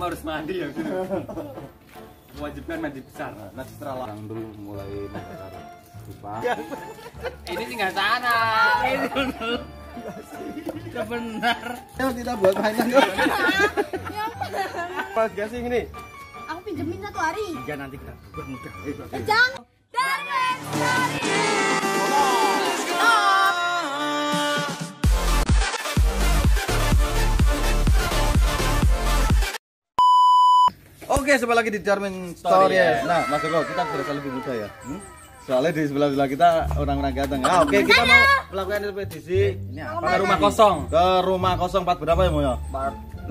Kamu harus mandi ya. Kewajiban mandi besar. Nah, setelah lang dulu mulai membakar lupa. Ini tinggal sana. Ini dulu. Benar. Ya kita buat mainan. Pas gasing ini. Aku pinjemin 1 hari. Iya nanti kita bermudah. Jangan. Oke, sebelah lagi di Charming Story ya. Nah, Mas Joko, kita berasa lebih muda ya. Soalnya di sebelah kita orang-orang ganteng. Ah, oke, kita mau melakukan ekspedisi. Ini apa? Ke rumah kosong. Ke rumah kosong 4 berapa ya, Mo ya?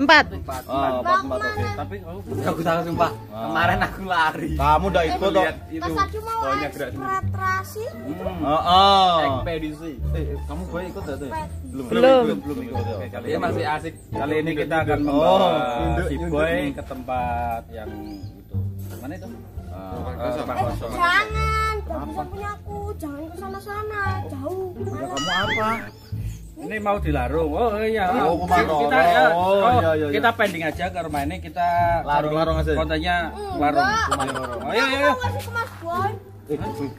4. Oh, 4 oke. Tapi aku tahu sumpah. Kemarin aku lari. Kamu udah ikut toh? Lihat itu. Pas aku mau eksploitasi. Heeh. Ekspedisi. Kamu boleh ikut enggak tuh? Belum ikut ya. Kali ini masih asik. Kali ini kita akan membawa si Boy ke tempat yang itu. Mana itu? Rumah kosong. Jangan, bisa punya aku. Jangan ke sana-sana, jauh. Ya kamu apa? Ini mau dilarung. Oh iya. Oh, Kumantoro. Kita ya. Iya. Kita pending aja ke rumah ini, kita Larung aja. Kontennya larung Kumantoro. Oh iya. Aku kasih ke Mas Boy.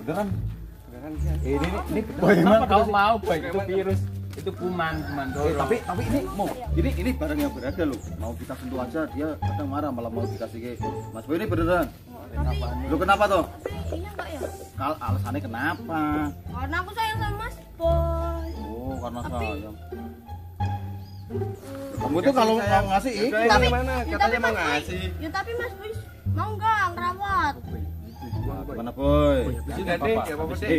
Beneran? Ini Kenapa kau mau baik itu virus? Itu kuman Kumantoro. tapi ini mau ini barang yang berharga loh. Mau kita sentuh aja dia kadang marah, malah mau dikasih ke Mas Boy ini beneran. Lu kenapa toh? Iya enggak ya? Alasannya kenapa? Karena aku sayang sama Mas Boy. Oh, karena sayang. Kamu tuh kalau mau ngasih ikhlas. Gimana? Katanya mau ngasih. Ya tapi Mas Boy mau enggak ngerawat? Gimana Boy?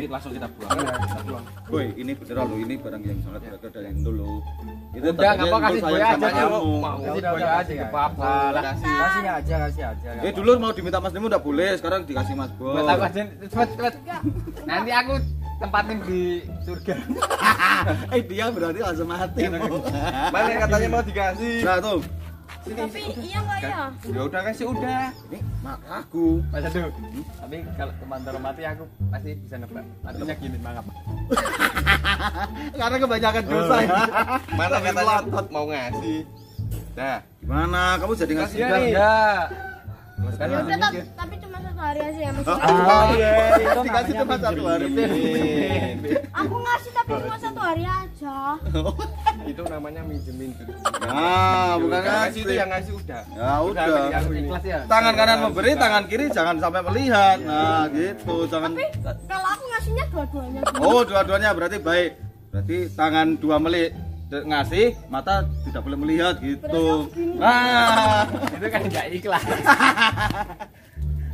Langsung kita buang. Boy, ini beneran loh, ini barang yang sangat berharga dari dulu. Itu Udah, tadinya ngapa kasih untuk Boy sayang aja sama kamu. Kasih Boy aja enggak apa-apa. Kasih aja. Dulu mau diminta Mas Nemo udah boleh, sekarang dikasih Mas Boy. Buat aku aja cepet. Nanti aku tempatin di surga. Dia berarti langsung mati. Mana katanya mau dikasih? Nah tuh, Tapi iya enggak ya? Ya udah kasih udah. ini aku. Mas Aduh. Tapi kalau Kumantoro mati aku pasti bisa nebak. Matinya gini mangap. Karena kebanyakan dosa ya. Mana katanya mau ngasih. Nah, Gimana? Kamu jadi ngasih ya. enggak? Ya. Ya udah tapi cuma 1 hari aja ya Mas Boy. Itu dikasih cuma 1 hari. Aku ngasih tapi cuma 1 hari aja. Itu namanya minjemin. Nah, bukan Ngasih itu ngasih. yang ngasih udah. Ya udah. Ikhlas ya. Tangan kanan memberi, tangan kiri jangan sampai melihat. Nah, gitu. Jangan. Tapi kalau aku ngasihnya dua-duanya. Oh, dua-duanya berarti baik. Berarti tangan 2 ngasih, mata tidak boleh melihat gitu. Nah, Itu kan enggak ikhlas.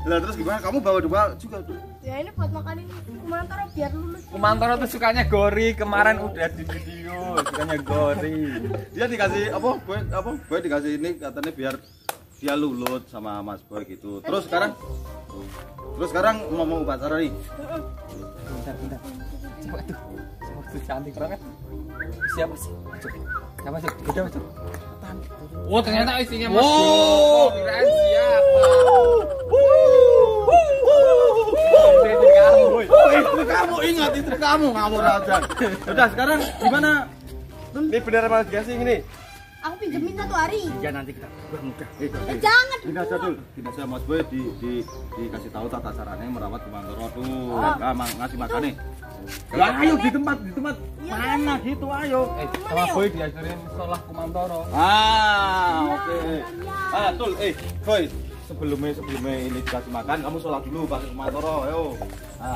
lah terus gimana? Kamu bawa 2 juga tuh. Ya ini buat makanin Kumantoro biar lulus. Kumantoro tuh sukanya gori, kemarin udah di video, sukanya gori. Dia dikasih apa? Boy dikasih ini katanya biar dia lulut sama Mas Boy gitu. Terus sekarang mau upacara nih. Bentar. Coba tuh. Itu cantik banget. Siapa sih? Siapa sih? Udah, Mas. Oh, ternyata isinya Mas. Wow. Kirain siapa? Istri kamu ingat istri kamu ngawur aja. Udah sekarang gimana? Ini benar Mas Gasing ini. Aku pinjemin 1 hari. Ya nanti kita bermudah. Jangan. Gini aja dulu. Gini aja Mas Boy dikasih tahu tata caranya merawat Kumantoro tuh. Nah, ngasih makan nih. Lah ayo di tempat mana gitu ayo. Sama Boy diajarin sholah Kumantoro. Oke. Tul, Boy, sebelumnya ini dikasih makan, kamu sholat dulu pakai Kumantoro, ayo.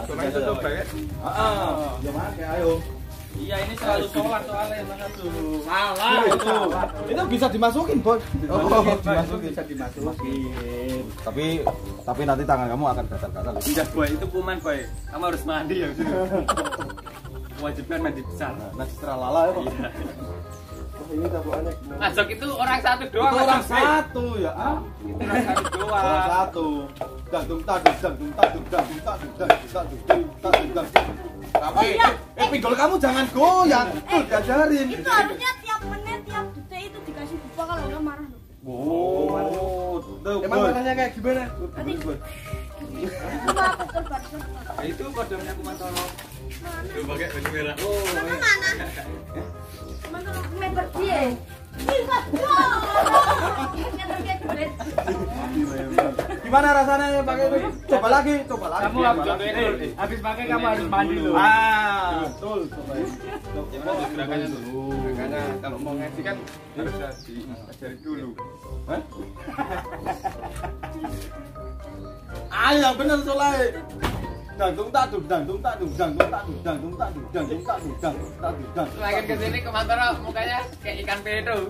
Sholat itu coba ya. Ya pakai, ayo. Iya, ini selalu sholat soalnya Mas Aduh. Salah itu. Itu bisa dimasukin, Boy. Bisa dimasukin. Tapi nanti tangan kamu akan gatal-gatal. Tidak Boy, itu kuman Boy. Kamu harus mandi ya. Kewajiban mandi besar. Nah, setelah lala ya, Pak. Ini tabuannya. Masuk itu orang satu doang. Itu orang satu ya. Itu orang satu doang. Orang satu. Dangdung. Tapi pinggul kamu jangan goyang. Tuh diajarin. Itu harusnya tiap menit, tiap detik itu dikasih buka kalau enggak marah loh. Emang marahnya kayak gimana? Cuma aku terbatas. Itu kodenya Kumantoro. Mana? Tuh pakai baju merah. Mana? Kumantoro meter dia. Gimana rasanya pakai itu? Coba lagi. Kamu habis pakai kamu harus mandi loh. Betul. Coba. Gimana gerakannya dulu? Makanya kalau mau ngasih kan harus diajari dulu. Hah? Ayo bener Soleh. Dangdung tak dudang. Semakin kesini ke Mantoro mukanya kayak ikan pedo.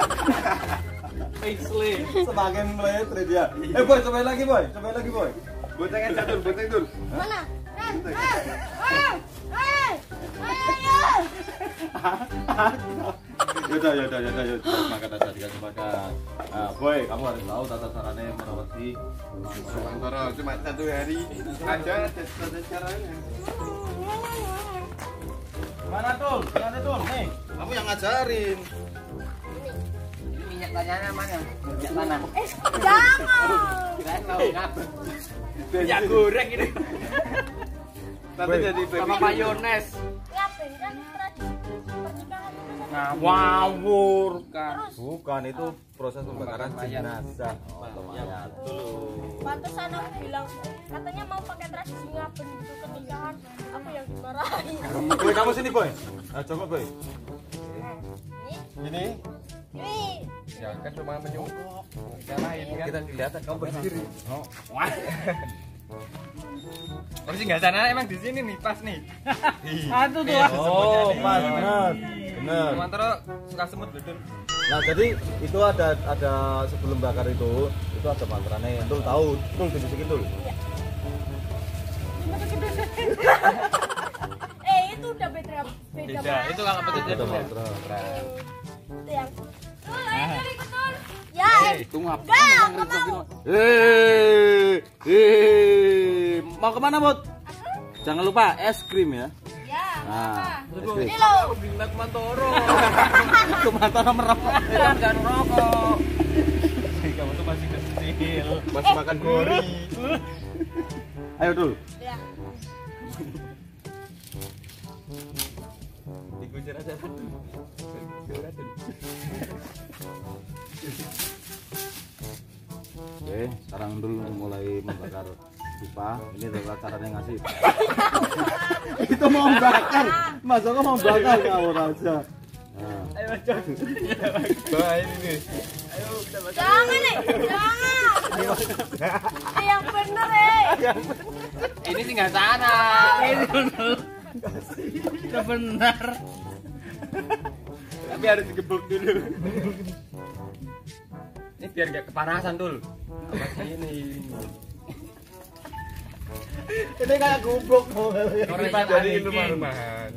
Pixley. Semakin meletre dia. Boy, cobain lagi boy. Boncengin jadul. Mana? Yaudah. Makan aja, dikasih makan. Nah, boy, kamu harus tahu tata caranya merawati Mantoro cuma 1 hari aja ada caranya. Mana Tul? Nih, kamu yang ngajarin. Ini minyak tanahnya mana? Minyak tanah. Jangan. Kirain mau ngapa? Minyak goreng ini. Nanti jadi sama mayones. Ngapain kan tradisi pernikahan itu kan? Ngawur kan. Bukan, itu proses pembakaran jenazah. Ya betul. Pantesan aku bilang katanya mau pakai tradisi ngapain gitu pernikahan. Aku yang dimarahin. Boy, kamu sini boy. Coba boy. Ini. Ini Ya kan cuma menyungkuk. Lain kan. Kita kelihatan kamu berdiri. Wah. Oh sih nggak sana emang di sini nih pas nih. Aduh tuh. Oh, pas benar. Mantoro suka semut bedul. Nah, jadi itu ada sebelum bakar itu ada mantranya. Tul tahu, Tul dibisikin Tul. itu udah beda Beda. Itu kalau betul Itu jadul. mantra. Itu yang betul. Ya, Itu ngapa? enggak mau. Mau kemana Bot? Jangan lupa es krim ya. Ya, Nah, es krim. ini loh. Binak Mantoro. Itu mantra merokok. Jangan rokok. Kamu tuh masih kecil. Masih makan gori. Ayo Dul. Ya. Digusir aja satu. Oke, sekarang dulu mulai membakar pipa. Ini adalah caranya ngasih. Itu mau bakar. Mas aku mau bakar ngawur aja. Nah. Ayo baca. Bawa ini nih. Ayo kita baca. Jangan nih, jangan. Yang bener Ini sih nggak sana. Ini udah benar. Tapi harus digebuk dulu. Ini biar nggak kepanasan dul. Apa sih ini? Ini kayak gubuk mau Orang dari rumah-rumahan.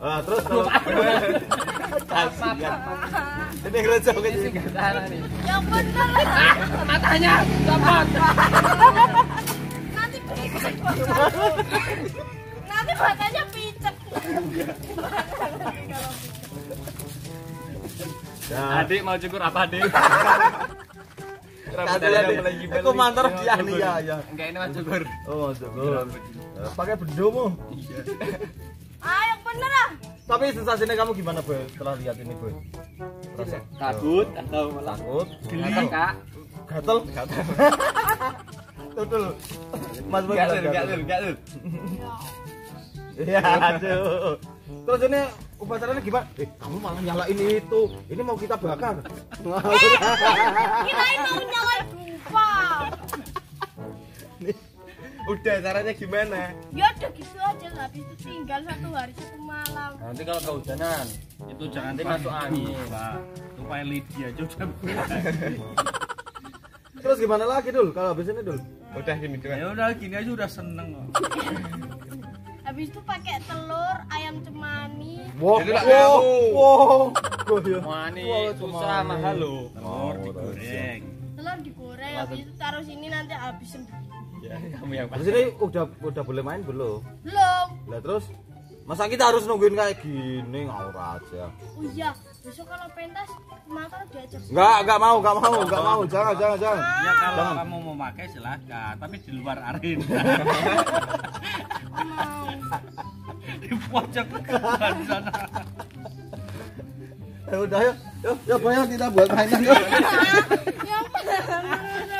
Ah, terus kalau ini ngerasa Ini sih nggak sana nih. Yang bener. Matanya copot. Nanti picek. Nanti matanya picek. Adik mau cukur apa adik? Aku mantar dia nih ya. Enggak ini mau cukur. Oh, cukur. Pakai bedomu. Ah, yang bener ah. Tapi sensasinya kamu gimana, Boy? Setelah lihat ini, Boy? Takut atau malah Takut? gatel kak? Gatel? Tutul. Mas Boy Gatel. Iya, aduh. Terus ini upacaranya gimana? Kamu malah nyalain itu. Ini mau kita bakar. Kita itu nyalain dupa. Udah caranya gimana? Ya udah gitu aja lah. Habis itu tinggal 1 hari 1 malam. Nanti kalau kehujanan Itu jangan nanti masuk angin. supaya lidi aja udah. Terus gimana lagi, Dul? Kalau habis ini, Dul? Udah gini Ya udah gini aja udah seneng kok. Habis itu pakai telur, ayam cemani. Itu lah kamu. Wah, Wani Wah, susah cemani. mahal loh. Telur digoreng. Telur digoreng, habis itu taruh sini nanti habis sendiri. Ya kamu yang Terus ini udah boleh main belum? Belum. Lah terus masa kita harus nungguin kayak gini ngawur aja. Oh iya, besok kalau pentas makan diajak. Enggak mau. Jangan. Ya kalau Jangan. kamu mau pakai silakan, tapi di luar arena. Mau. Di pojok depan sana. Ya udah ya. Yuk, Boy, yuk kita buat mainan yuk. Ya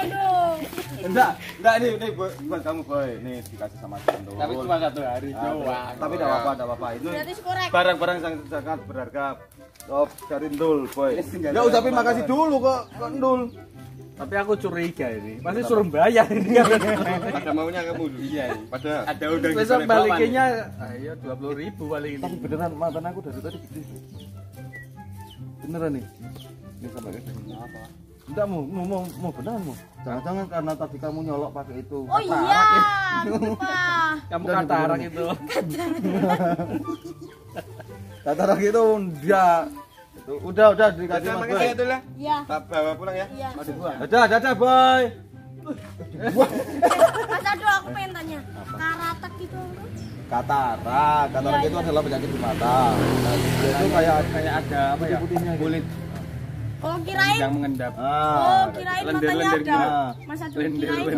aduh. Enggak ini buat kamu, Boy. Nih dikasih sama Cendol. Tapi cuma 1 hari doang. Tapi enggak apa-apa. Itu Berarti korek. barang-barang yang sangat berharga. Oh, dari Ndul, Boy. Ya ucapin makasih dulu kok Ndul. Tapi aku curiga ini. Pasti suruh bayar ini. Ada maunya kamu dulu. Iya. Pada ada udah Besok balikinnya ayo 20.000 balikin. Tapi beneran mantan aku dari tadi gede. Beneran nih. Ini sampai kayak gini. Apa? Enggak mau beneran mau. Jangan-jangan karena tadi kamu nyolok pakai itu. Oh iya, lupa. Kamu katarak itu. Katarak itu dia. Udah dikasih Mas Boy. itu lah. Iya. Bawa pulang ya. Iya. Dadah, Boy. Mas aduh aku pengen tanya. Karatek gitu. Katarak Iya, itu iya. adalah penyakit di mata. Nah, itu kayak ada apa ya? putihnya gitu. Kulit Oh kirain. yang mengendap. Oh kirain matanya ada. gitu. Mas aduh kirain.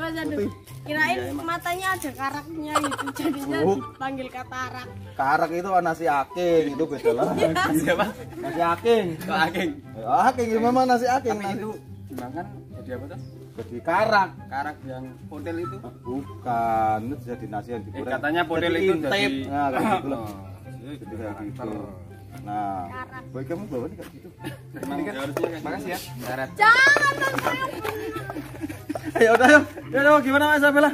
Mas aduh. Kirain matanya ada karaknya gitu. Jadinya dipanggil katarak. Karak itu nasi aking, itu beda lah. Siapa? Nasi aking. Kok aking? Aking itu memang nasi aking. Tapi itu dimakan jadi apa tuh? Jadi karak. Karak yang hotel itu. Bukan, itu jadi nasi yang digoreng. Katanya model Jadi itu intip. jadi Nah, kayak gitu loh. Oh, Jadi kayak gitu. Nah, Karak. Boy kamu bawa nih kayak gitu. Ini kan makasih ya. Karet. Jangan saya. Ya udah yuk. Ya udah gimana Mas Abela?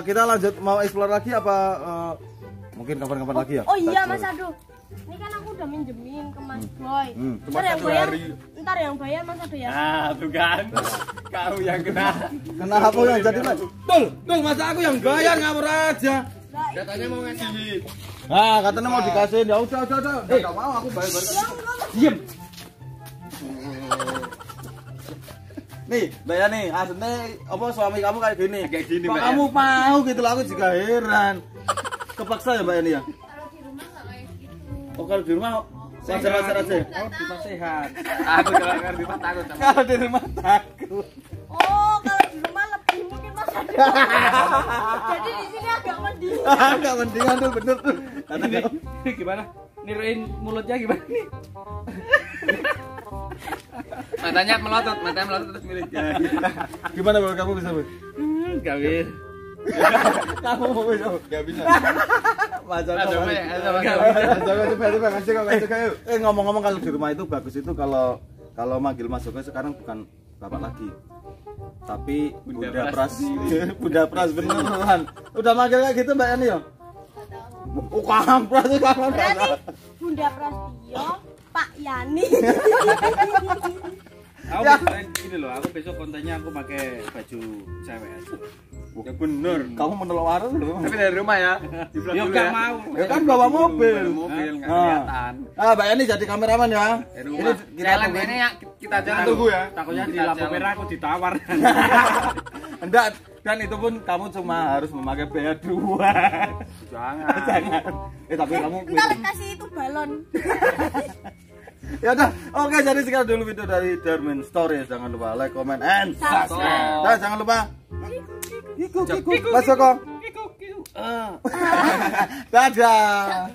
Kita lanjut mau explore lagi apa mungkin kapan-kapan lagi ya? Oh iya Kita Mas explore. aduh. Ini kan aku udah minjemin ke Mas Boy. Cuma Ntar yang 1 bayar, hari. ntar yang bayar Mas aduh ya. Nah, tuh kan. Kau yang kena. Kenapa aku yang jadi Mas? Dul, masa aku yang bayar ngawur aja. Lah, Katanya mau ngasih. Nah, katanya mau dikasih. Ya udah. Enggak mau aku bayar. Diem. Nih, Mbak Yani, aslinya apa suami kamu kayak gini? Kayak gini, Kok Mbak kamu mau gitu loh, aku juga heran. Kepaksa ya Mbak Yani ya? Oh, kalau di rumah wajar-wajar aja. Oh, di rumah sehat. Aku kalau di rumah takut. Kalau di rumah takut. Oh, kalau di rumah lebih mungkin Mas aduh. Jadi di sini agak mending. Enggak mendingan tuh bener tuh. Ini gimana? Niruin mulutnya gimana nih? Matanya melotot terus miliknya. Gimana kalau kamu bisa, Bu? Gawir. Kamu mau bisa? Enggak bisa. Macam Coba ya, coba. coba kasih kok. Ngomong-ngomong kalau di rumah itu bagus itu kalau manggil Mas Joko sekarang bukan bapak lagi. Tapi Bunda Pras. Bunda Pras beneran. Udah manggil kayak gitu Mbak Yani ya? Oh, kampras itu kamu. Berarti Bunda Prasetyo, Pak Yani. Aku besok gini loh, aku besok kontennya aku pakai baju cewek aja. Ya bener. Kamu menolak warung loh. Tapi dari rumah ya. Ya enggak mau. Ya kan bawa mobil. Mobil nggak Ah. kelihatan. Mbak Yani jadi kameraman ya. Dari rumah. Jalan ini ya kita jalan Tunggu ya. Takutnya Takutnya di kita lampu jalan. merah aku ditawar. Enggak, dan itu pun kamu cuma harus memakai biaya 2. Jangan. Jangan. Tapi kamu Ntar kasih itu balon. ya udah. Oke, jadi sekian dulu video dari Darmin Story. Jangan lupa like, comment, and Subscribe. Dan jangan lupa Mas Joko. Dadah.